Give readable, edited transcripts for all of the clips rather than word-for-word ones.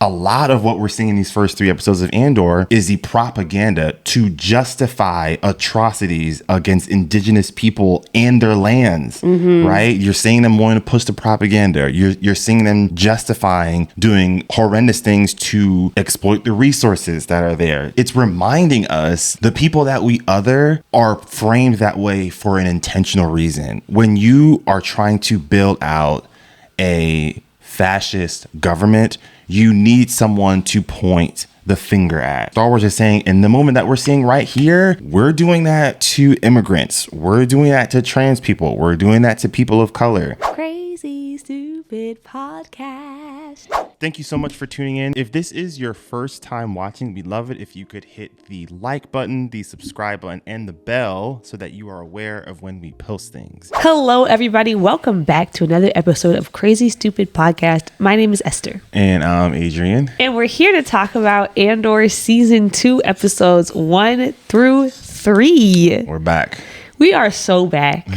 A lot of what we're seeing in these first 3 episodes of Andor is the propaganda to justify atrocities against indigenous people and their lands, right? You're seeing them wanting to push the propaganda. You're seeing them justifying doing horrendous things to exploit the resources that are there. It's reminding us the people that we other are framed that way for an intentional reason. When you are trying to build out a fascist government, you need someone to point the finger at. Star Wars is saying in the moment that we're seeing right here, we're doing that to immigrants. We're doing that to trans people. We're doing that to people of color. Crazy Stupid Podcast. Thank you so much for tuning in. If this is your first time watching, we'd love it if you could hit the like button, the subscribe button, and the bell so that you are aware of when we post things. Hello, everybody. Welcome back to another episode of Crazy Stupid Podcast. My name is Esther. And I'm Adrian. And we're here to talk about Andor Season 2 episodes 1 through 3. We're back. We are so back.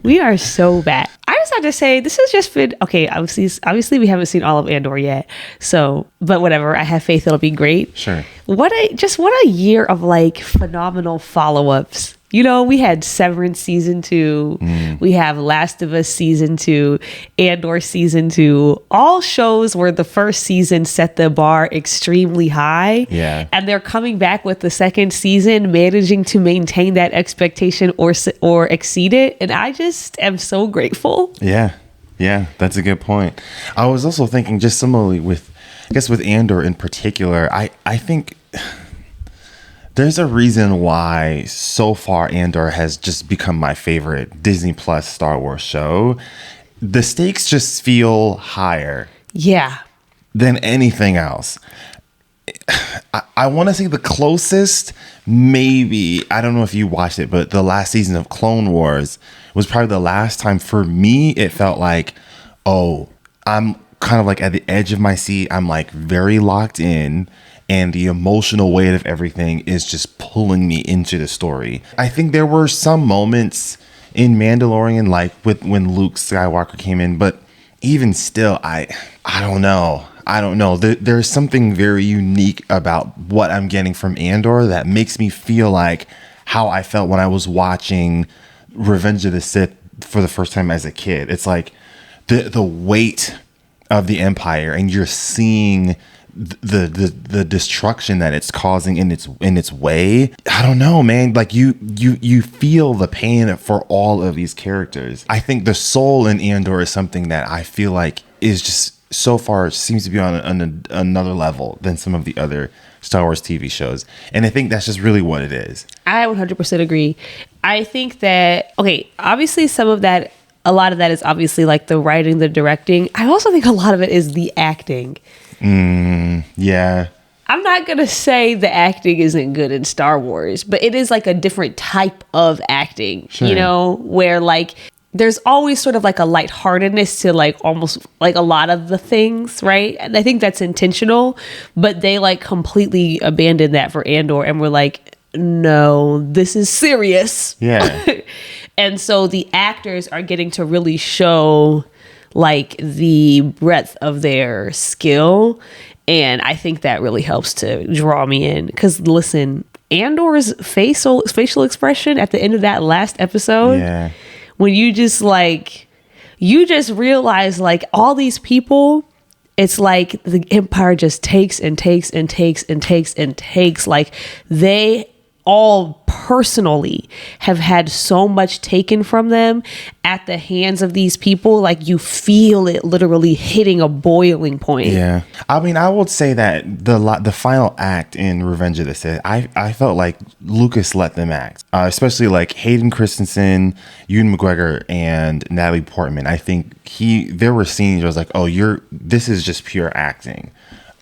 We are so back. I just have to say, this has just been, okay, obviously we haven't seen all of Andor yet. So, but whatever, I have faith it'll be great. Sure. What a year of like phenomenal follow-ups. You know, we had Severance Season 2. We have Last of Us Season 2, Andor Season 2. All shows where the first season set the bar extremely high. Yeah. And they're coming back with the second season, managing to maintain that expectation or exceed it. And I just am so grateful. Yeah, that's a good point. I was also thinking just similarly with Andor in particular, I think there's a reason why so far Andor has just become my favorite Disney Plus Star Wars show. The stakes just feel higher. Yeah. Than anything else. I want to say the closest, maybe, I don't know if you watched it, but the last season of Clone Wars was probably the last time for me it felt like, oh, I'm kind of like at the edge of my seat. I'm like very locked in. And the emotional weight of everything is just pulling me into the story. I think there were some moments in Mandalorian, like when Luke Skywalker came in, but even still, I don't know. There's something very unique about what I'm getting from Andor that makes me feel like how I felt when I was watching Revenge of the Sith for the first time as a kid. It's like the weight of the Empire, and you're seeing the destruction that it's causing in its way. I don't know, man. Like you feel the pain for all of these characters. I think the soul in Andor is something that I feel like is just so far seems to be on another level than some of the other Star Wars TV shows. And I think that's just really what it is. I 100% agree. I think that, okay, obviously a lot of that is obviously like the writing, the directing. I also think a lot of it is the acting. Yeah. I'm not going to say the acting isn't good in Star Wars, but it is like a different type of acting, sure. You know, where like there's always sort of like a lightheartedness to like almost like a lot of the things, right? And I think that's intentional, but they like completely abandoned that for Andor and were like, no, this is serious. Yeah. And so the actors are getting to really show like the breadth of their skill. And I think that really helps to draw me in. Because listen, Andor's facial expression at the end of that last episode, yeah. When you just realize like all these people, it's like the Empire just takes and takes and takes and takes and takes. Like they all personally have had so much taken from them at the hands of these people. Like you feel it literally hitting a boiling point. Yeah. I mean, I would say that the final act in Revenge of the Sith, I felt like Lucas let them act, especially like Hayden Christensen, Ewan McGregor, and Natalie Portman. I think there were scenes where I was like, oh, this is just pure acting.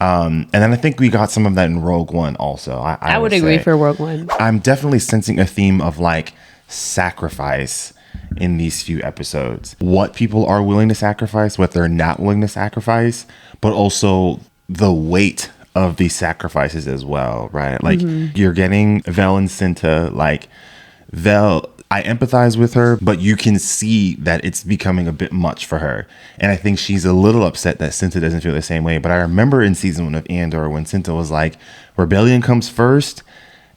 And then I think we got some of that in Rogue One also. I would agree for Rogue One. I'm definitely sensing a theme of like sacrifice in these few episodes. What people are willing to sacrifice, what they're not willing to sacrifice, but also the weight of these sacrifices as well, right? Like you're getting Vel and Cinta, like Vel, I empathize with her, but you can see that it's becoming a bit much for her. And I think she's a little upset that Cinta doesn't feel the same way. But I remember in season 1 of Andor when Cinta was like, rebellion comes first,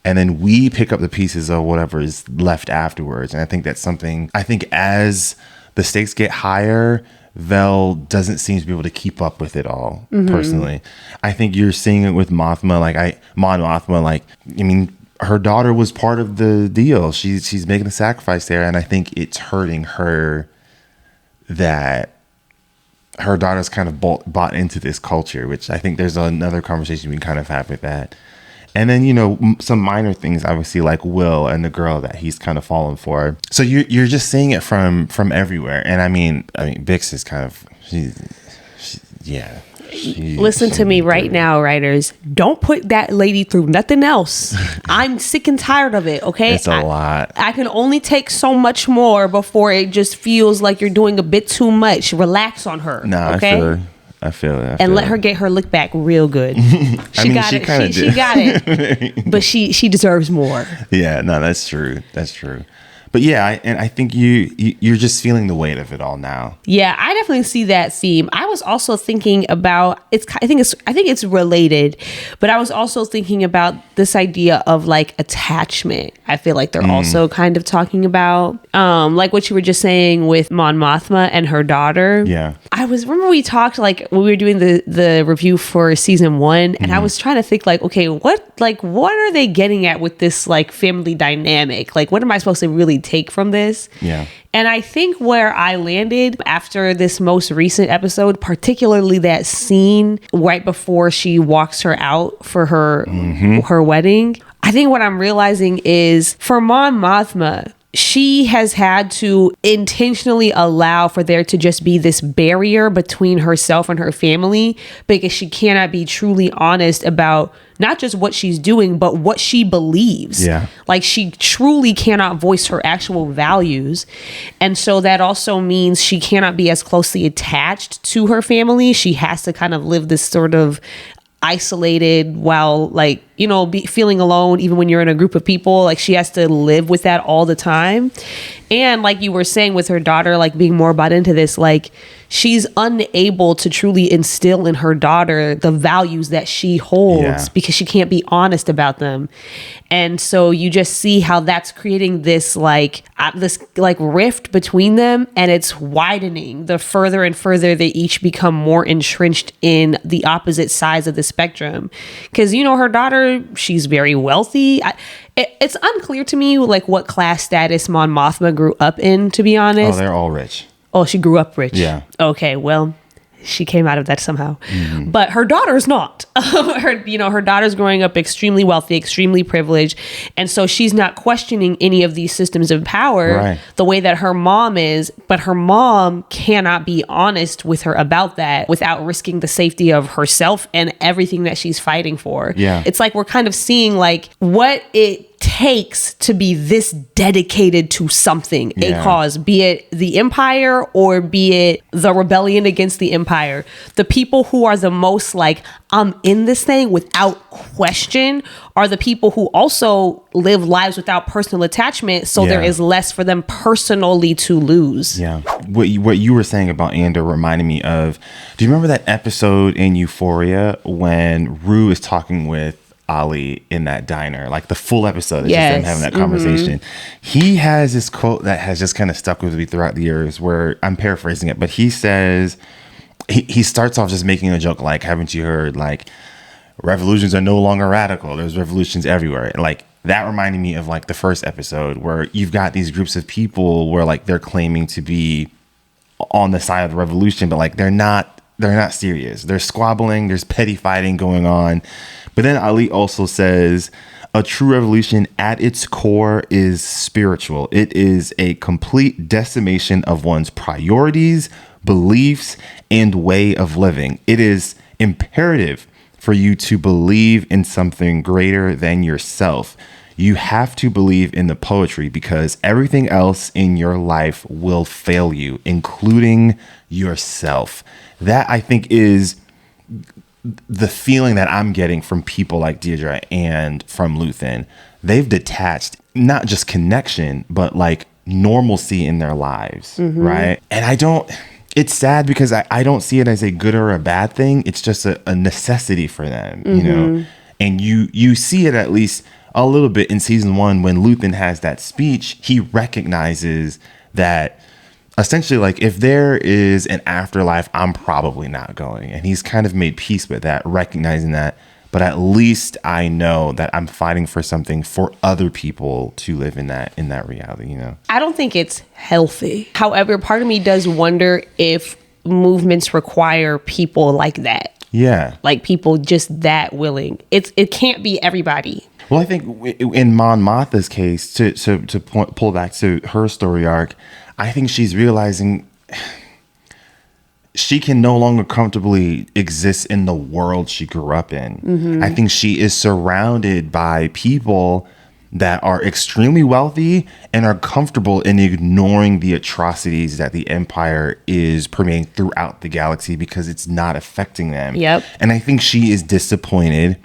and then we pick up the pieces of whatever is left afterwards. And I think that's something, I think as the stakes get higher, Vel doesn't seem to be able to keep up with it all, personally. I think you're seeing it with Mothma. Mon Mothma, I mean, her daughter was part of the deal. She's making a sacrifice there. And I think it's hurting her that her daughter's kind of bought into this culture, which I think there's another conversation we can kind of have with that. And then, you know, some minor things, obviously, like Will and the girl that he's kind of fallen for. So you're just seeing it from everywhere. And I mean, Bix is kind of, yeah. Listen to me right now, writers. Don't put that lady through nothing else. I'm sick and tired of it, okay? It's a lot. I can only take so much more before it just feels like you're doing a bit too much. Relax on her, okay? I feel it. And let her get her lick back real good. She got it, but she deserves more. Yeah, no, that's true. That's true. But yeah, I think you're just feeling the weight of it all now. Yeah, I definitely see that theme. I was also thinking about I think it's related, but I was also thinking about this idea of like attachment. I feel like they're also kind of talking about like what you were just saying with Mon Mothma and her daughter. Yeah, remember we talked like when we were doing the review for season 1, and I was trying to think like, okay, what are they getting at with this like family dynamic? Like, what am I supposed to really take from this? Yeah. And I think where I landed after this most recent episode, particularly that scene right before she walks her out for her wedding, I think what I'm realizing is for Mon Mothma, she has had to intentionally allow for there to just be this barrier between herself and her family because she cannot be truly honest about not just what she's doing, but what she believes. Yeah. Like she truly cannot voice her actual values. And so that also means she cannot be as closely attached to her family. She has to kind of live this sort of isolated while like, you know, feeling alone even when you're in a group of people. Like she has to live with that all the time. And like you were saying with her daughter, like being more bought into this, like she's unable to truly instill in her daughter the values that she holds because she can't be honest about them. And so you just see how that's creating this like rift between them, and it's widening the further and further they each become more entrenched in the opposite sides of the spectrum. Because, you know, her daughter, she's very wealthy. It's unclear to me like what class status Mon Mothma grew up in, to be honest. Oh, they're all rich. Oh, she grew up rich. Yeah. Okay, well, she came out of that somehow. But her daughter's not. Her daughter's growing up extremely wealthy, extremely privileged. And so she's not questioning any of these systems of power the way that her mom is. But her mom cannot be honest with her about that without risking the safety of herself and everything that she's fighting for. Yeah. It's like we're kind of seeing like what it takes to be this dedicated to something, a cause, be it the Empire or be it the rebellion against the Empire. The people who are the most like, I'm in this thing without question are the people who also live lives without personal attachment. So there is less for them personally to lose. Yeah. What you were saying about Andor reminded me of, do you remember that episode in Euphoria when Rue is talking with Ali in that diner, like the full episode, just them having that conversation. He has this quote that has just kind of stuck with me throughout the years, where I'm paraphrasing it, but he says, he starts off just making a joke like, haven't you heard, like, revolutions are no longer radical, there's revolutions everywhere. And like that reminded me of like the first episode where you've got these groups of people where like they're claiming to be on the side of the revolution, but like they're not serious. They're squabbling, there's petty fighting going on. But then Ali also says, a true revolution at its core is spiritual. It is a complete decimation of one's priorities, beliefs, and way of living. It is imperative for you to believe in something greater than yourself. You have to believe in the poetry because everything else in your life will fail you, including yourself. That I think is the feeling that I'm getting from people like Deirdre and from Luthen, they've detached not just connection, but like normalcy in their lives, right? And it's sad because I don't see it as a good or a bad thing. It's just a necessity for them, you know? And you see it at least a little bit in season 1 when Luthen has that speech. He recognizes that essentially, like, if there is an afterlife, I'm probably not going. And he's kind of made peace with that, recognizing that. But at least I know that I'm fighting for something for other people to live in that reality, you know? I don't think it's healthy. However, part of me does wonder if movements require people like that. Yeah. Like people just that willing. It can't be everybody. Well, I think in Mon Mothma's case, to pull back to her story arc, I think she's realizing she can no longer comfortably exist in the world she grew up in. I think she is surrounded by people that are extremely wealthy and are comfortable in ignoring the atrocities that the Empire is permeating throughout the galaxy because it's not affecting them. Yep. And I think she is disappointed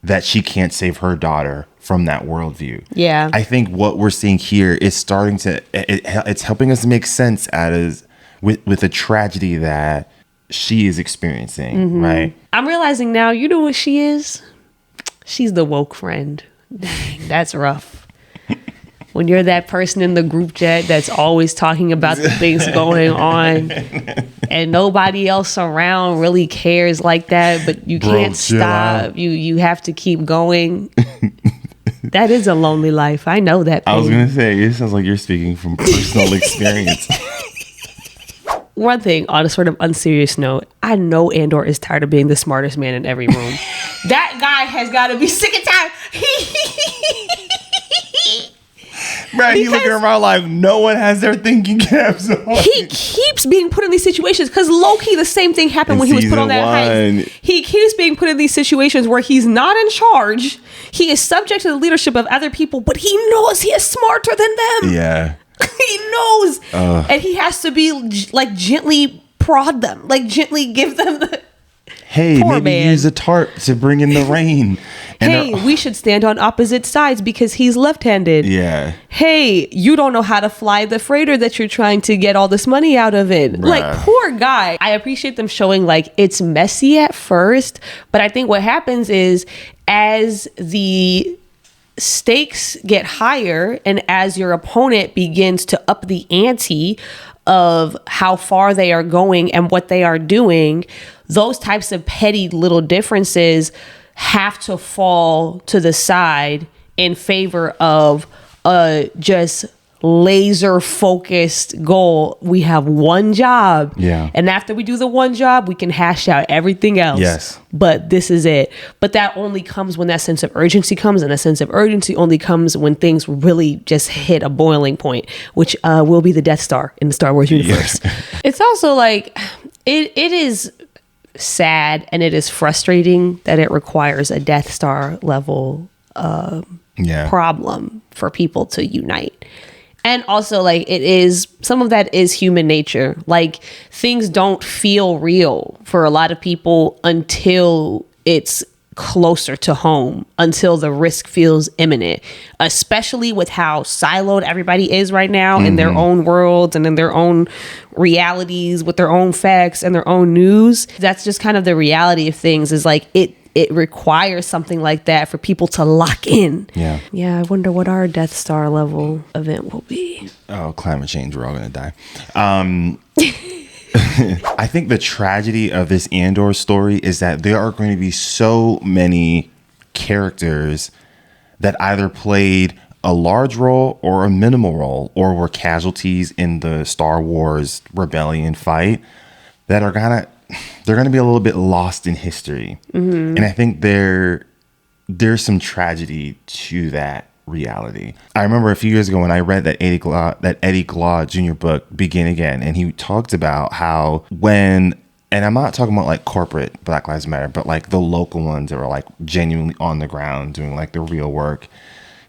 that she can't save her daughter from that worldview. Yeah. I think what we're seeing here is starting to, it's helping us make sense with the tragedy that she is experiencing, right? I'm realizing now, you know what she is? She's the woke friend. Dang, that's rough. When you're that person in the group chat that's always talking about the things going on and nobody else around really cares like that, but you can't stop. You have to keep going. That is a lonely life. I know that pain. I was going to say, it sounds like you're speaking from personal experience. One thing on a sort of unserious note, I know Andor is tired of being the smartest man in every room. That guy has got to be sick and tired. Right, he looking around like no one has their thinking caps on. He keeps being put in these situations because low-key the same thing happened when he was put on that heist. He keeps being put in these situations where he's not in charge. He is subject to the leadership of other people, but he knows he is smarter than them. Yeah. He knows. And he has to be like gently prod them, like gently give them the... Hey, maybe use a tarp to bring in the rain. And we should stand on opposite sides because he's left-handed. Yeah. Hey, you don't know how to fly the freighter that you're trying to get all this money out of it. Bruh. Like, poor guy. I appreciate them showing like it's messy at first, but I think what happens is as the stakes get higher and as your opponent begins to up the ante of how far they are going and what they are doing, those types of petty little differences have to fall to the side in favor of a just laser focused goal. We have one job. Yeah. And after we do the one job, we can hash out everything else. Yes. But this is it. But that only comes when that sense of urgency comes, and a sense of urgency only comes when things really just hit a boiling point, which will be the Death Star in the Star Wars universe. Yes. It's also like it is sad and it is frustrating that it requires a Death Star level problem for people to unite. And also, like, it is, some of that is human nature. Like, things don't feel real for a lot of people until it's closer to home, until the risk feels imminent, especially with how siloed everybody is right now in their own worlds and in their own realities with their own facts and their own news. That's just kind of the reality of things, is like it requires something like that for people to lock in. Yeah, I wonder what our Death Star level event will be. Oh, climate change, we're all gonna die. I think the tragedy of this Andor story is that there are going to be so many characters that either played a large role or a minimal role or were casualties in the Star Wars rebellion fight that are they're going to be a little bit lost in history. And I think there's some tragedy to that reality. I remember a few years ago when I read that Eddie Glaude Jr. book, Begin Again, and he talked about how and I'm not talking about like corporate Black Lives Matter, but like the local ones that are like genuinely on the ground doing like the real work.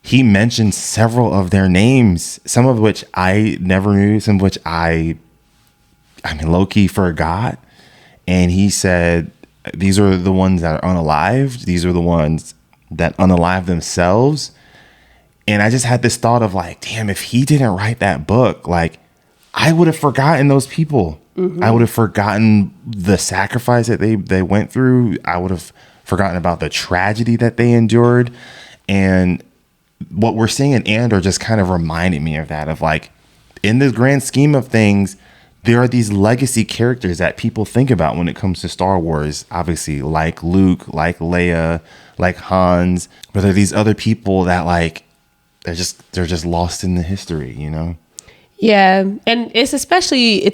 He mentioned several of their names, some of which I never knew, some of which I low-key forgot. And he said These are the ones that are unalived. These are the ones that unalive themselves. And I just had this thought of like, damn, if he didn't write that book, like I would have forgotten those people. I would have forgotten the sacrifice that they went through. I would have forgotten about the tragedy that they endured. And what we're seeing in Andor just kind of reminded me of that, of like, in the grand scheme of things, there are these legacy characters that people think about when it comes to Star Wars, obviously, like Luke, like Leia, like Hans, but there are these other people that like, they're just lost in the history, you know? Yeah, and it's especially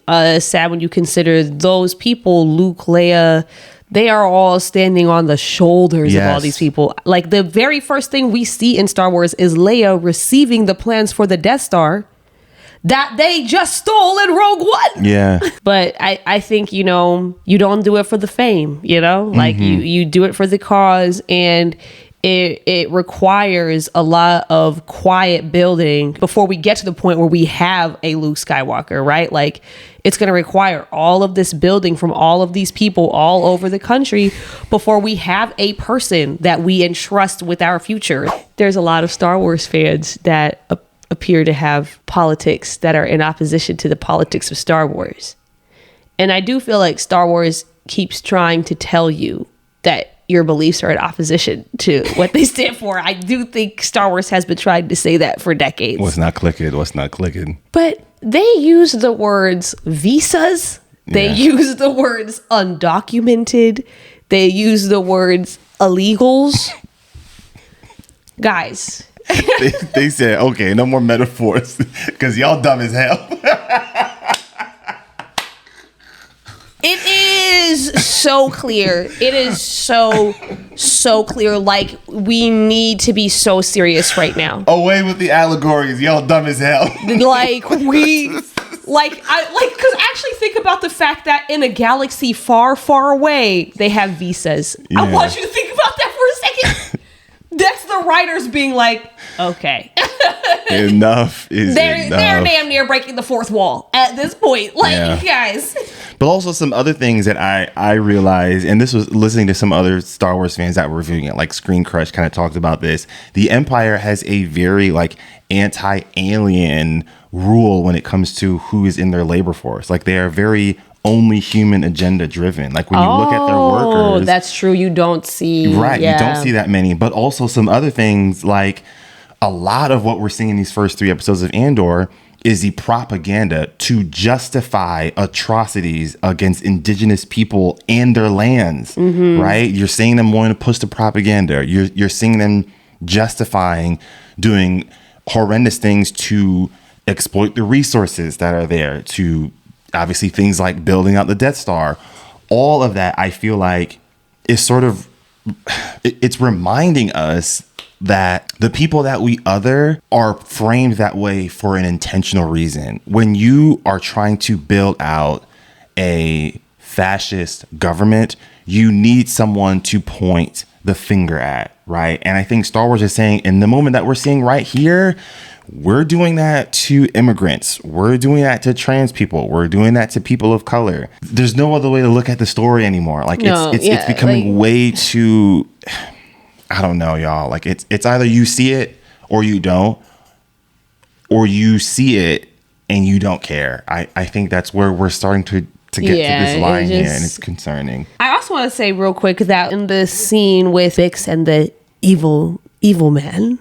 sad when you consider those people, Luke, Leia, they are all standing on the shoulders of all these people. Like the very first thing we see in Star Wars is Leia receiving the plans for the Death Star that they just stole in Rogue One. Yeah. But I think, you know, you don't do it for the fame, you know, like you do it for the cause, and it requires a lot of quiet building before we get to the point where we have a Luke Skywalker, right? Like it's going to require all of this building from all of these people all over the country before we have a person that we entrust with our future. There's a lot of Star Wars fans that appear to have politics that are in opposition to the politics of Star Wars. And I do feel like Star Wars keeps trying to tell you that your beliefs are in opposition to what they stand for. I do think Star Wars has been trying to say that for decades. What's not clicking? But they use the words visas. They use the words undocumented. They use the words illegals. Guys. they said, okay, no more metaphors because y'all dumb as hell. It is so clear. It is so clear. Like, we need to be so serious right now. Away with the allegories. Y'all dumb as hell. Because actually think about the fact that in a galaxy far, far away, they have visas. Yeah. I want you to think about that for a second. That's the writers being like, okay. Enough is they're enough. They're damn near breaking the fourth wall at this point. Like, guys. But also some other things that I realized, and this was listening to some other Star Wars fans that were reviewing it, like Screen Crush kind of talked about this. The Empire has a very like anti-alien rule when it comes to who is in their labor force. Like they are very only human agenda driven. Like when you look at their workers. Oh, that's true. You don't see. Right. Yeah. You don't see that many. But also some other things, like a lot of what we're seeing in these first 3 episodes of Andor is the propaganda to justify atrocities against indigenous people and their lands, right? You're seeing them wanting to push the propaganda. You're seeing them justifying doing horrendous things to exploit the resources that are there, to obviously things like building out the Death Star. All of that, I feel like, is sort of, it's reminding us that the people that we other are framed that way for an intentional reason. When you are trying to build out a fascist government, you need someone to point the finger at, right? And I think Star Wars is saying, in the moment that we're seeing right here, we're doing that to immigrants. We're doing that to trans people. We're doing that to people of color. There's no other way to look at the story anymore. Like it's becoming way too, I don't know, y'all. Like it's either you see it or you don't, or you see it and you don't care. I think that's where we're starting to get to this line here, and it's concerning. I also want to say real quick that in the scene with Bix and the evil man,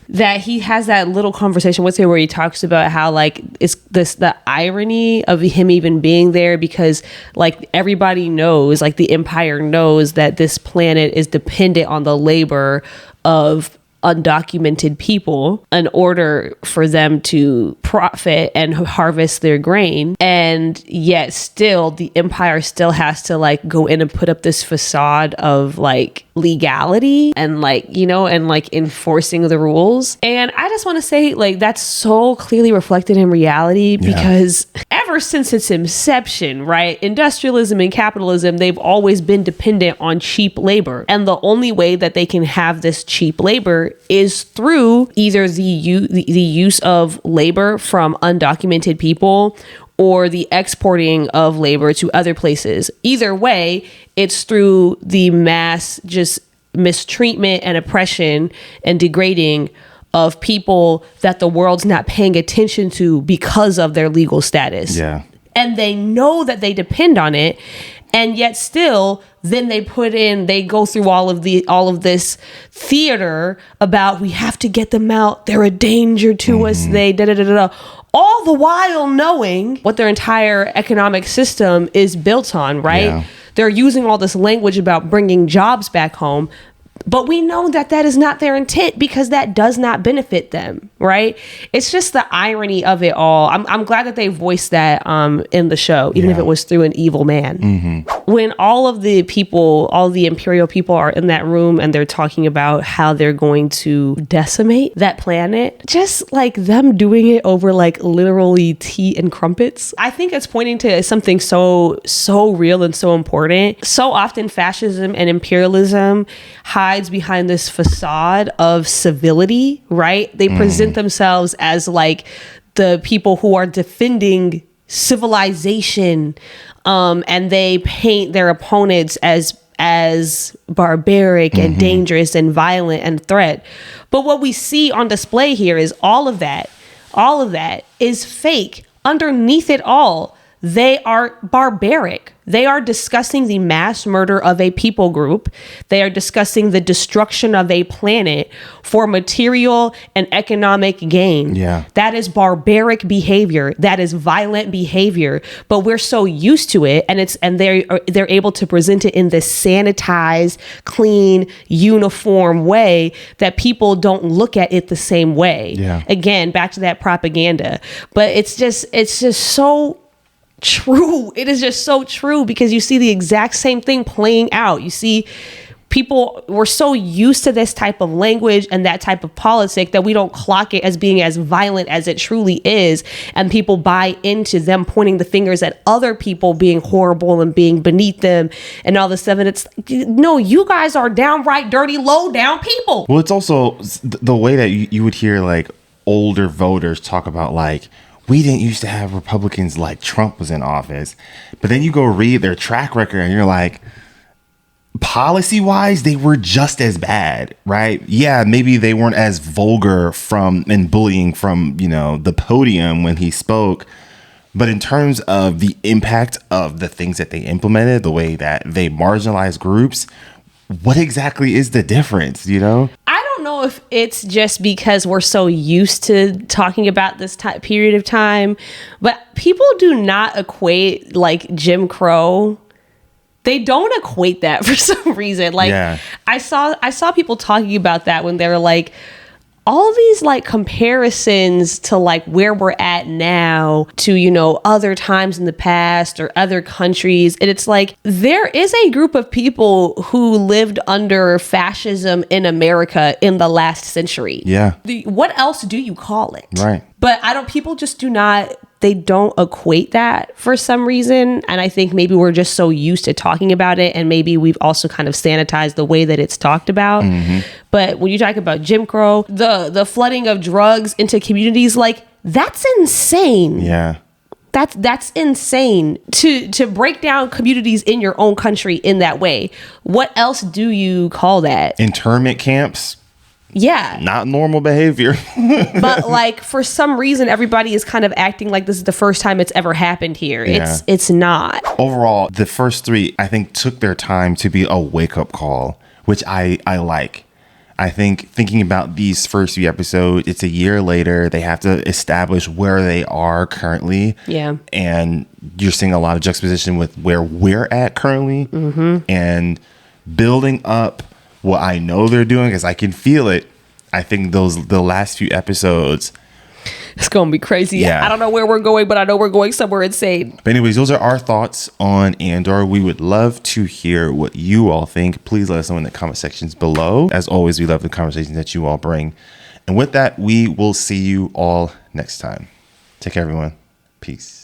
that he has that little conversation with her where he talks about how like it's the irony of him even being there, because like everybody knows, like the Empire knows that this planet is dependent on the labor of undocumented people in order for them to profit and harvest their grain. And yet still the Empire still has to like go in and put up this facade of like legality and like, you know, and like enforcing the rules. And I just want to say like that's so clearly reflected in reality, because ever since its inception, right, industrialism and capitalism, they've always been dependent on cheap labor. And the only way that they can have this cheap labor is through either the use of labor from undocumented people, or the exporting of labor to other places. Either way, it's through the mass just mistreatment and oppression and degrading of people that the world's not paying attention to because of their legal status. Yeah. And they know that they depend on it. And yet still, then they go through all of this theater about we have to get them out. They're a danger to us. They da-da-da-da-da. All the while knowing what their entire economic system is built on, right? Yeah. They're using all this language about bringing jobs back home. But we know that is not their intent because that does not benefit them, right? It's just the irony of it all. I'm glad that they voiced that in the show, even if it was through an evil man. When all of the Imperial people are in that room and they're talking about how they're going to decimate that planet, just like them doing it over like literally tea and crumpets, I think it's pointing to something so real and so important. So often fascism and imperialism hides behind this facade of civility, right? They present themselves as like the people who are defending civilization, and they paint their opponents as barbaric and dangerous and violent and threat. But what we see on display here is all of that is fake. Underneath it all, they are barbaric. They are discussing the mass murder of a people group. They are discussing the destruction of a planet for material and economic gain. Yeah. That is barbaric behavior. That is violent behavior. But we're so used to it, and they're able to present it in this sanitized, clean, uniform way that people don't look at it the same way. Yeah. Again, back to that propaganda. But it's just so true. It is just so true because you see the exact same thing playing out. You see people, we're so used to this type of language and that type of politic that we don't clock it as being as violent as it truly is. And people buy into them pointing the fingers at other people being horrible and being beneath them and all this stuff. And it's, no, you guys are downright dirty, low down people. Well, it's also the way that you would hear like older voters talk about like, we didn't used to have Republicans like Trump was in office. But then you go read their track record and you're like, policy wise, they were just as bad, right? Yeah, maybe they weren't as vulgar and bullying from, the podium when he spoke. But in terms of the impact of the things that they implemented, the way that they marginalized groups, what exactly is the difference, I don't know if it's just because we're so used to talking about this period of time, but people do not equate like Jim Crow. They don't equate that for some reason. Like I saw people talking about that when they were like, all these like comparisons to like where we're at now to, other times in the past or other countries. And it's like, there is a group of people who lived under fascism in America in the last century. Yeah. What else do you call it? Right. But people just they don't equate that for some reason. And I think maybe we're just so used to talking about it. And maybe we've also kind of sanitized the way that it's talked about. But when you talk about Jim Crow, the flooding of drugs into communities, like that's insane. Yeah. That's insane to break down communities in your own country in that way. What else do you call that? Internment camps. Yeah. Not normal behavior. But like for some reason, everybody is kind of acting like this is the first time it's ever happened here. Yeah. It's not. Overall, the first three, I think, took their time to be a wake-up call, which I like. I think thinking about these first few episodes, it's a year later. They have to establish where they are currently. Yeah. And you're seeing a lot of juxtaposition with where we're at currently. And building up what I know they're doing, because I can feel it. I think the last few episodes, it's gonna be crazy. Yeah. I don't know where we're going, but I know we're going somewhere insane. But anyways, those are our thoughts on Andor. We would love to hear what you all think. Please let us know in the comment sections below. As always, we love the conversations that you all bring. And with that, we will see you all next time. Take care, everyone. Peace.